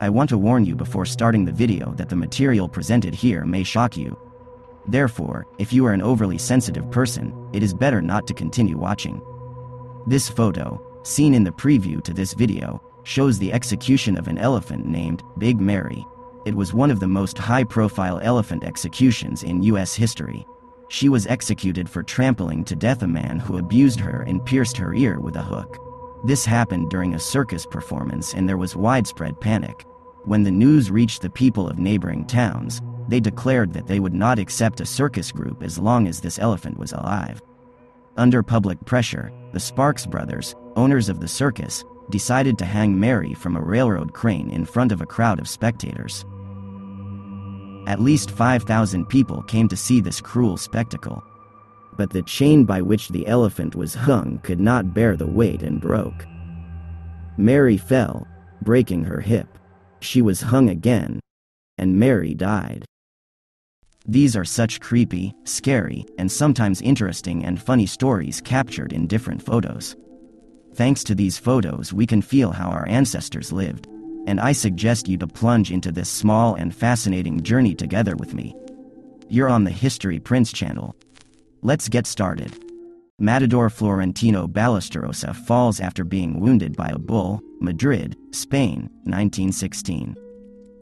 I want to warn you before starting the video that the material presented here may shock you. Therefore, if you are an overly sensitive person, it is better not to continue watching. This photo, seen in the preview to this video, shows the execution of an elephant named Big Mary. It was one of the most high-profile elephant executions in US history. She was executed for trampling to death a man who abused her and pierced her ear with a hook. This happened during a circus performance and there was widespread panic. When the news reached the people of neighboring towns, they declared that they would not accept a circus group as long as this elephant was alive. Under public pressure, the Sparks brothers, owners of the circus, decided to hang Mary from a railroad crane in front of a crowd of spectators. At least 5,000 people came to see this cruel spectacle. But the chain by which the elephant was hung could not bear the weight and broke. Mary fell, breaking her hip. She was hung again, and Mary died. These are such creepy, scary, and sometimes interesting and funny stories captured in different photos. Thanks to these photos we can feel how our ancestors lived, and I suggest you to plunge into this small and fascinating journey together with me. You're on the History Prince channel. Let's get started. Matador Florentino Ballesterosa falls after being wounded by a bull, Madrid, Spain, 1916.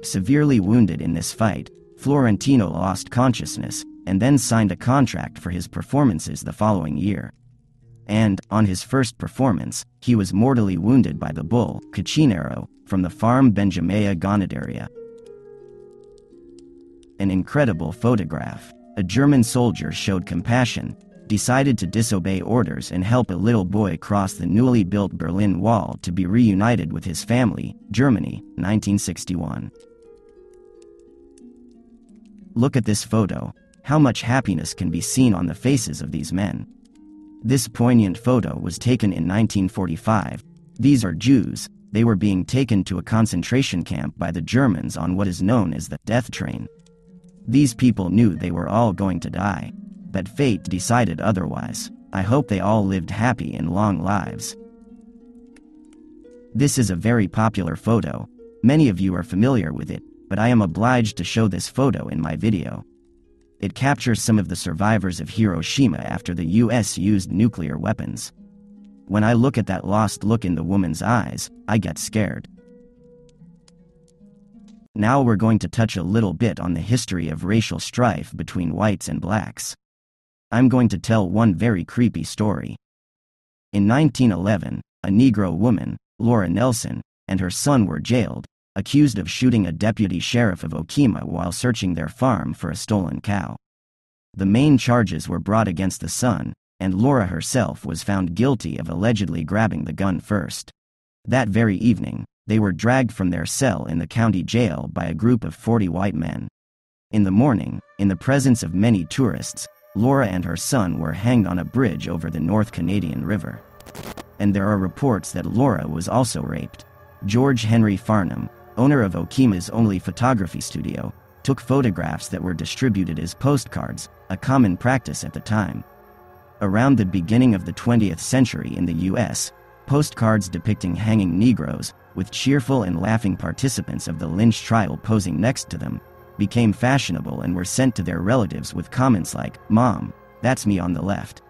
Severely wounded in this fight, Florentino lost consciousness, and then signed a contract for his performances the following year. And, on his first performance, he was mortally wounded by the bull, Cucinero, from the farm Benjamea Ganaderia. An incredible photograph. A German soldier showed compassion, decided to disobey orders and help a little boy cross the newly built Berlin Wall to be reunited with his family, Germany, 1961. Look at this photo. How much happiness can be seen on the faces of these men. This poignant photo was taken in 1945. These are Jews. They were being taken to a concentration camp by the Germans on what is known as the death train. These people knew they were all going to die, but fate decided otherwise. I hope they all lived happy and long lives. This is a very popular photo. Many of you are familiar with it, but I am obliged to show this photo in my video. It captures some of the survivors of Hiroshima after the US used nuclear weapons. When I look at that lost look in the woman's eyes, I get scared. Now we're going to touch a little bit on the history of racial strife between whites and blacks. I'm going to tell one very creepy story. In 1911, a Negro woman, Laura Nelson, and her son were jailed, accused of shooting a deputy sheriff of Okima while searching their farm for a stolen cow. The main charges were brought against the son, and Laura herself was found guilty of allegedly grabbing the gun first. That very evening, they were dragged from their cell in the county jail by a group of 40 white men. In the morning, in the presence of many tourists, Laura and her son were hanged on a bridge over the North Canadian River. And there are reports that Laura was also raped. George Henry Farnham, owner of Okima's only photography studio, took photographs that were distributed as postcards, a common practice at the time. Around the beginning of the 20th century in the US, postcards depicting hanging Negroes, with cheerful and laughing participants of the lynch trial posing next to them, became fashionable and were sent to their relatives with comments like, "Mom, that's me on the left."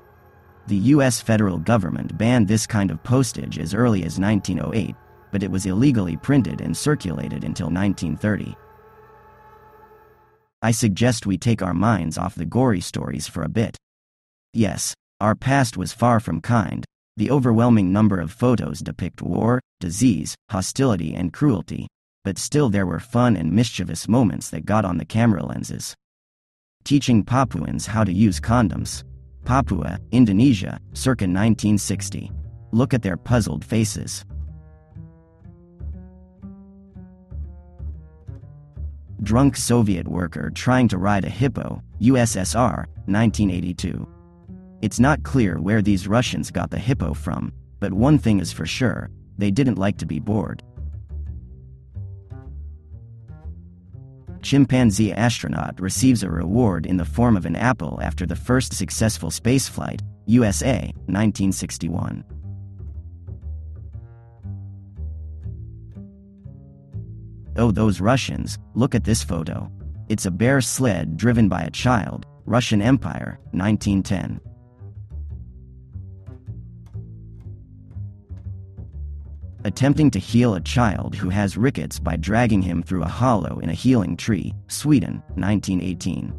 The US federal government banned this kind of postage as early as 1908, but it was illegally printed and circulated until 1930. I suggest we take our minds off the gory stories for a bit. Yes, our past was far from kind. The overwhelming number of photos depict war, disease, hostility, and cruelty, but still there were fun and mischievous moments that got on the camera lenses. Teaching Papuans how to use condoms. Papua, Indonesia, circa 1960. Look at their puzzled faces. Drunk Soviet worker trying to ride a hippo, USSR, 1982. It's not clear where these Russians got the hippo from, but one thing is for sure, they didn't like to be bored. Chimpanzee astronaut receives a reward in the form of an apple after the first successful spaceflight, USA, 1961. Oh, those Russians, look at this photo. It's a bear sled driven by a child, Russian Empire, 1910. Attempting to heal a child who has rickets by dragging him through a hollow in a healing tree, Sweden, 1918.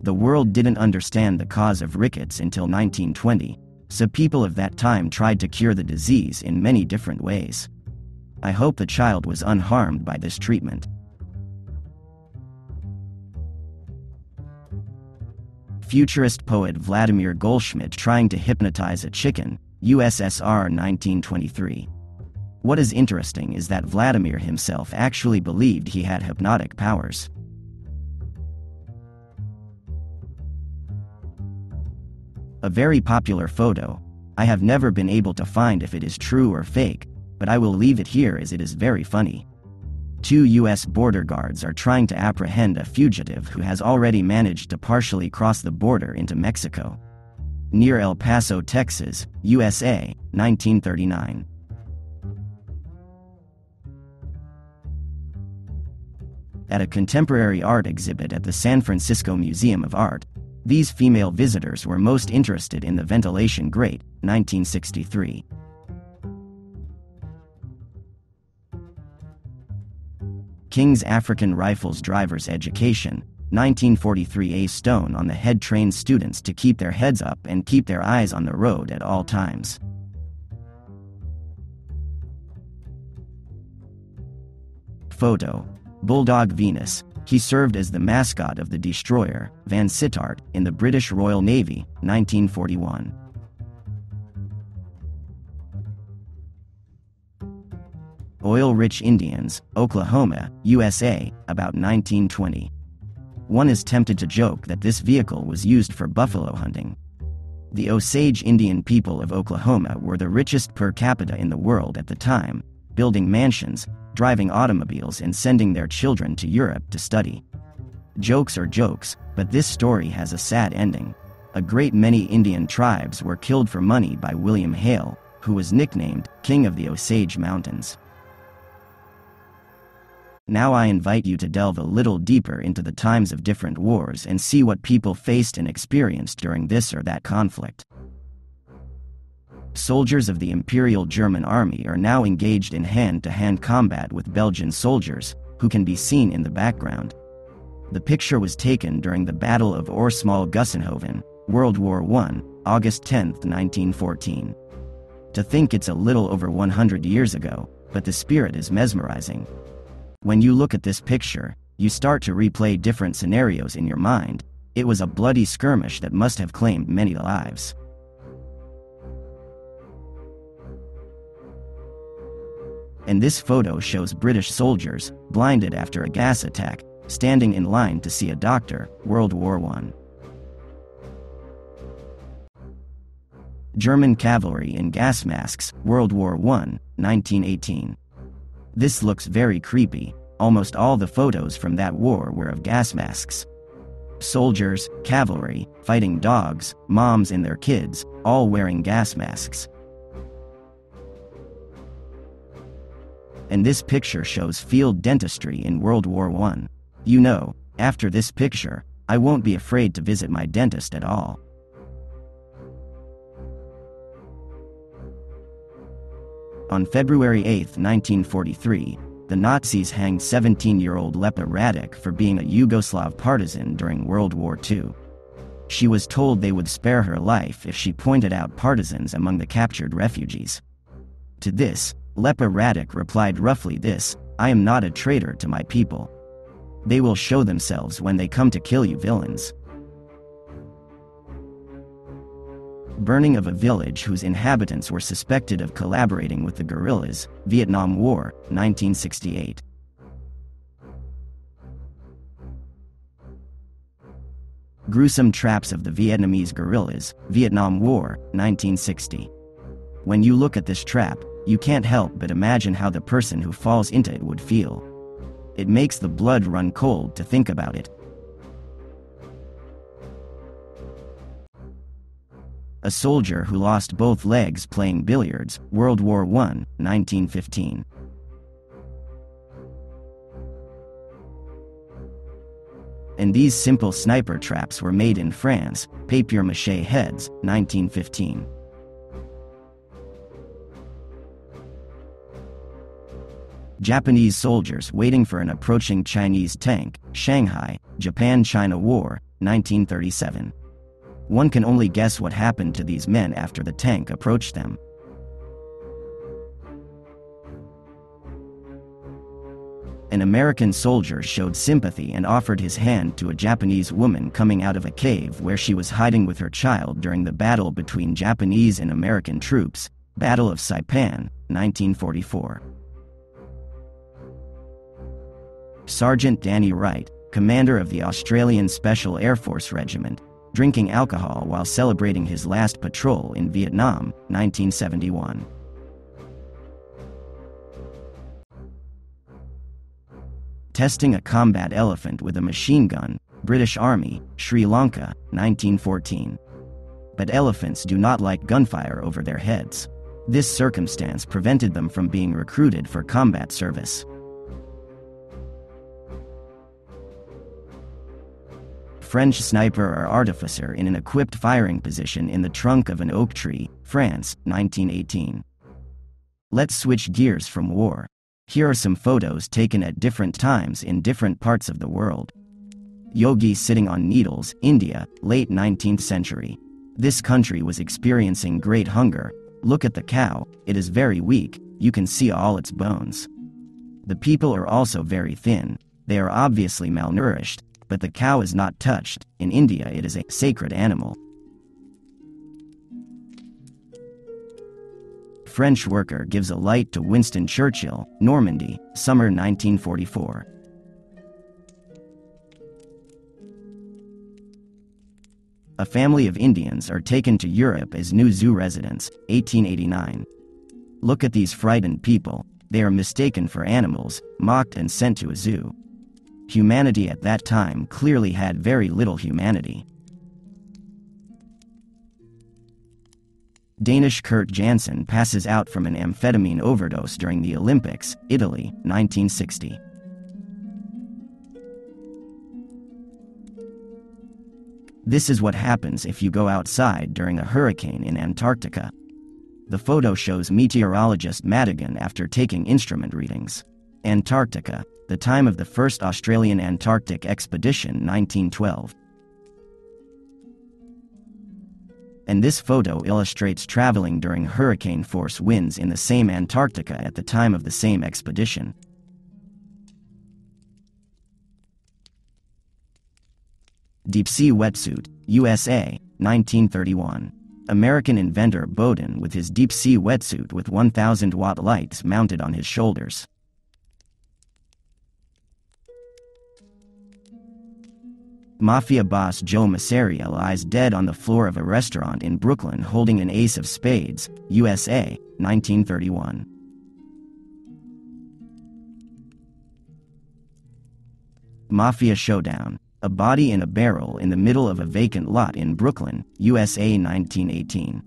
The world didn't understand the cause of rickets until 1920, so people of that time tried to cure the disease in many different ways. I hope the child was unharmed by this treatment. Futurist poet Vladimir Goldschmidt trying to hypnotize a chicken, USSR, 1923. What is interesting is that Vladimir himself actually believed he had hypnotic powers. A very popular photo. I have never been able to find if it is true or fake, but I will leave it here as it is very funny. 2 U.S. border guards are trying to apprehend a fugitive who has already managed to partially cross the border into Mexico. Near El Paso, Texas, USA, 1939. At a contemporary art exhibit at the San Francisco Museum of Art, these female visitors were most interested in the ventilation grate, 1963. King's African Rifles Driver's Education, 1943. A stone on the head trains students to keep their heads up and keep their eyes on the road at all times. Photo. Bulldog Venus. He served as the mascot of the destroyer, Van Sittart, in the British Royal Navy, 1941. Oil-rich Indians, Oklahoma, USA, about 1920. One is tempted to joke that this vehicle was used for buffalo hunting. The Osage Indian people of Oklahoma were the richest per capita in the world at the time, building mansions, driving automobiles and sending their children to Europe to study. Jokes are jokes, but this story has a sad ending. A great many Indian tribes were killed for money by William Hale, who was nicknamed King of the Osage Mountains. Now I invite you to delve a little deeper into the times of different wars and see what people faced and experienced during this or that conflict. Soldiers of the Imperial German Army are now engaged in hand-to-hand combat with Belgian soldiers, who can be seen in the background. The picture was taken during the Battle of Orsmal-Gussenhoven, World War I, August 10, 1914. To think it's a little over 100 years ago, but the spirit is mesmerizing. When you look at this picture, you start to replay different scenarios in your mind. It was a bloody skirmish that must have claimed many lives. And this photo shows British soldiers, blinded after a gas attack, standing in line to see a doctor, World War I. German cavalry in gas masks, World War I, 1918. This looks very creepy. Almost all the photos from that war were of gas masks. Soldiers, cavalry, fighting dogs, moms and their kids, all wearing gas masks. And this picture shows field dentistry in World War I. You know, after this picture, I won't be afraid to visit my dentist at all. On February 8, 1943, the Nazis hanged 17-year-old Lepa Radic for being a Yugoslav partisan during World War II. She was told they would spare her life if she pointed out partisans among the captured refugees. To this, Lepa Radic replied roughly this: "I am not a traitor to my people. They will show themselves when they come to kill you villains." Burning of a village whose inhabitants were suspected of collaborating with the guerrillas, Vietnam War, 1968. Gruesome traps of the Vietnamese guerrillas, Vietnam War, 1960. When you look at this trap, you can't help but imagine how the person who falls into it would feel. It makes the blood run cold to think about it. A soldier who lost both legs playing billiards, World War I, 1915. And these simple sniper traps were made in France, papier-mâché heads, 1915. Japanese soldiers waiting for an approaching Chinese tank, Shanghai, Japan-China War, 1937. One can only guess what happened to these men after the tank approached them. An American soldier showed sympathy and offered his hand to a Japanese woman coming out of a cave where she was hiding with her child during the battle between Japanese and American troops, Battle of Saipan, 1944. Sergeant Danny Wright, commander of the Australian Special Air Force Regiment, drinking alcohol while celebrating his last patrol in Vietnam, 1971. Testing a combat elephant with a machine gun, British Army, Sri Lanka, 1914. But elephants do not like gunfire over their heads. This circumstance prevented them from being recruited for combat service. French sniper or artificer in an equipped firing position in the trunk of an oak tree, France, 1918. Let's switch gears from war. Here are some photos taken at different times in different parts of the world. Yogi sitting on needles, India, late 19th century. This country was experiencing great hunger. Look at the cow, it is very weak, you can see all its bones. The people are also very thin, they are obviously malnourished, but the cow is not touched. In India it is a sacred animal. French worker gives a light to Winston Churchill, Normandy, summer 1944. A family of Indians are taken to Europe as new zoo residents, 1889. Look at these frightened people, they are mistaken for animals, mocked and sent to a zoo. Humanity at that time clearly had very little humanity. Danish Kurt Jansen passes out from an amphetamine overdose during the Olympics, Italy, 1960. This is what happens if you go outside during a hurricane in Antarctica. The photo shows meteorologist Madigan after taking instrument readings. Antarctica, the time of the first Australian Antarctic expedition, 1912. And this photo illustrates traveling during hurricane-force winds in the same Antarctica at the time of the same expedition. Deep-sea wetsuit, USA, 1931. American inventor Bowden with his deep-sea wetsuit with 1,000-watt lights mounted on his shoulders. Mafia boss Joe Masseria lies dead on the floor of a restaurant in Brooklyn holding an ace of spades, USA, 1931. Mafia showdown. A body in a barrel in the middle of a vacant lot in Brooklyn, USA, 1918.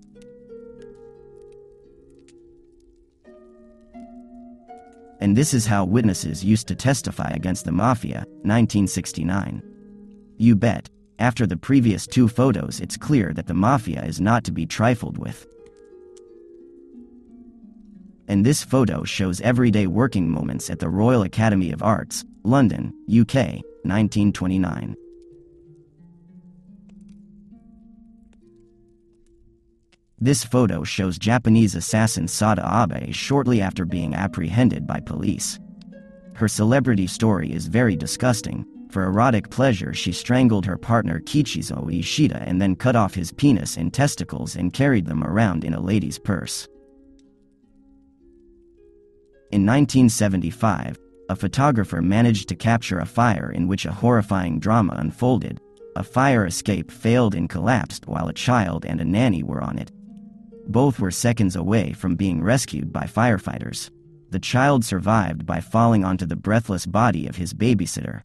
And this is how witnesses used to testify against the Mafia, 1969. You bet. After the previous two photos, it's clear that the Mafia is not to be trifled with. And this photo shows everyday working moments at the Royal Academy of Arts, London, UK, 1929. This photo shows Japanese assassin Sada Abe shortly after being apprehended by police. Her celebrity story is very disgusting. For erotic pleasure, she strangled her partner Kichizo Ishida and then cut off his penis and testicles and carried them around in a lady's purse. In 1975, a photographer managed to capture a fire in which a horrifying drama unfolded. A fire escape failed and collapsed while a child and a nanny were on it. Both were seconds away from being rescued by firefighters. The child survived by falling onto the breathless body of his babysitter.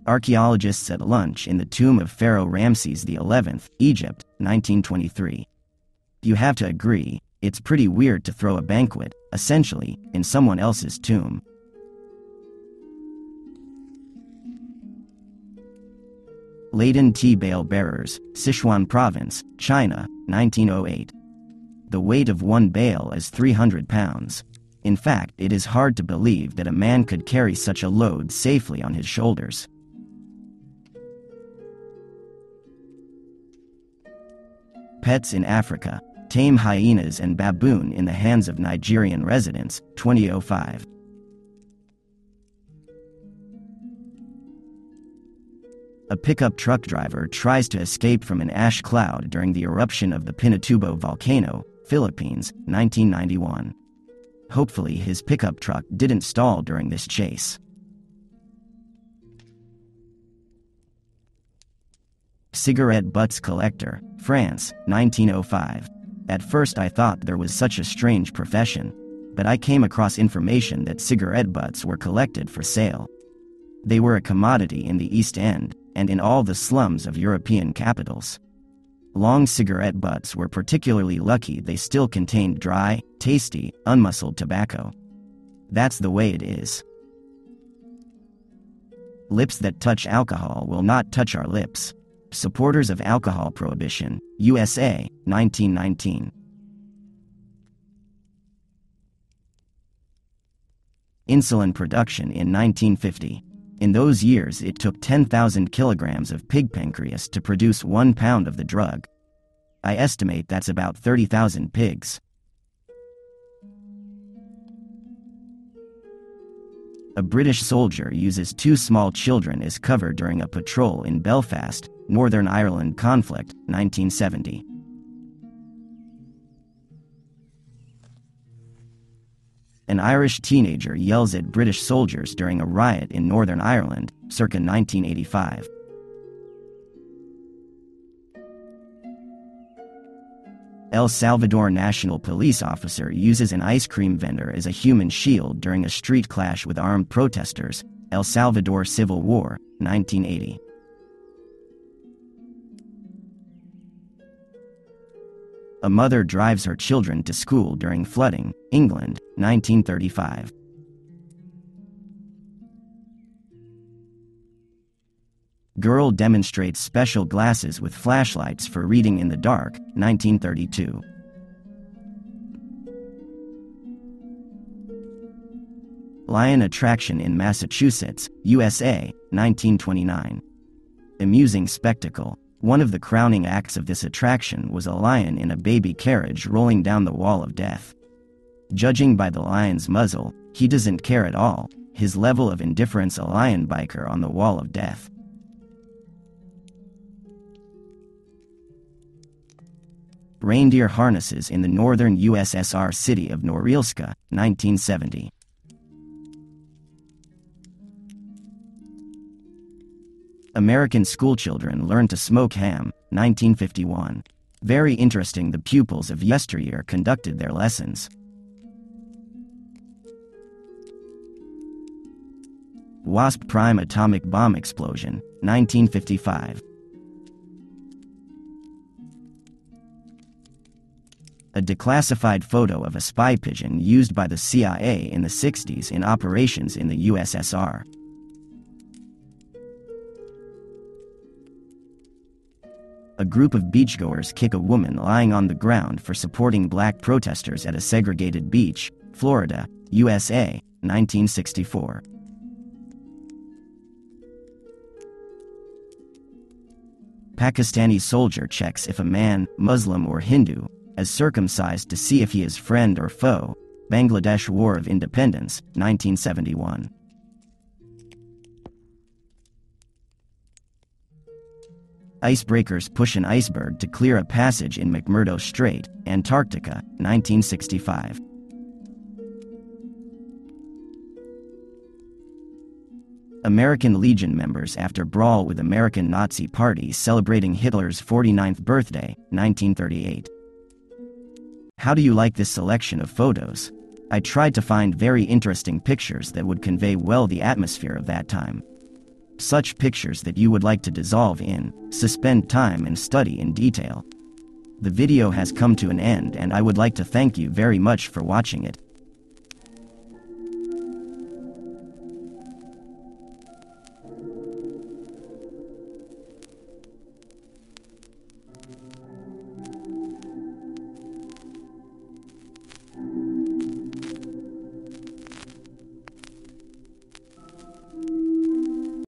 Archaeologists at lunch in the tomb of Pharaoh Ramses XI, Egypt, 1923. You have to agree, it's pretty weird to throw a banquet, essentially, in someone else's tomb. Laden tea bale bearers, Sichuan Province, China, 1908. The weight of one bale is 300 pounds. In fact, it is hard to believe that a man could carry such a load safely on his shoulders. Pets in Africa. Tame hyenas and baboon in the hands of Nigerian residents, 2005. A pickup truck driver tries to escape from an ash cloud during the eruption of the Pinatubo volcano, Philippines, 1991. Hopefully his pickup truck didn't stall during this chase. Cigarette butts collector, France, 1905. At first I thought there was such a strange profession, but I came across information that cigarette butts were collected for sale. They were a commodity in the East End, and in all the slums of European capitals. Long cigarette butts were particularly lucky they still contained dry, tasty, unmuscled tobacco. That's the way it is. Lips that touch alcohol will not touch our lips. Supporters of alcohol prohibition, USA, 1919. Insulin production in 1950. In those years it took 10,000 kilograms of pig pancreas to produce 1 pound of the drug. I estimate that's about 30,000 pigs. A British soldier uses 2 small children as cover during a patrol in Belfast, Northern Ireland conflict, 1970. An Irish teenager yells at British soldiers during a riot in Northern Ireland, circa 1985. El Salvador national police officer uses an ice cream vendor as a human shield during a street clash with armed protesters, El Salvador Civil War, 1980. A mother drives her children to school during flooding, England, 1935. Girl demonstrates special glasses with flashlights for reading in the dark, 1932. Lion attraction in Massachusetts, USA, 1929. Amusing spectacle. One of the crowning acts of this attraction was a lion in a baby carriage rolling down the wall of death. Judging by the lion's muzzle, he doesn't care at all. His level of indifference. A lion biker on the wall of death. Reindeer harnesses in the northern USSR city of Norilsk, 1970. American schoolchildren learn to smoke ham, 1951. Very interesting. The pupils of yesteryear conducted their lessons. Wasp prime atomic bomb explosion, 1955. A declassified photo of a spy pigeon used by the CIA in the 60s in operations in the USSR. A group of beachgoers kick a woman lying on the ground for supporting black protesters at a segregated beach, Florida, USA, 1964. Pakistani soldier checks if a man, Muslim or Hindu, is circumcised to see if he is friend or foe. Bangladesh War of Independence, 1971. Icebreakers push an iceberg to clear a passage in McMurdo Strait, Antarctica, 1965. American Legion members after brawl with American Nazi Party celebrating Hitler's 49th birthday, 1938. How do you like this selection of photos? I tried to find very interesting pictures that would convey well the atmosphere of that time. Such pictures that you would like to dissolve in, suspend time and study in detail. The video has come to an end and I would like to thank you very much for watching it.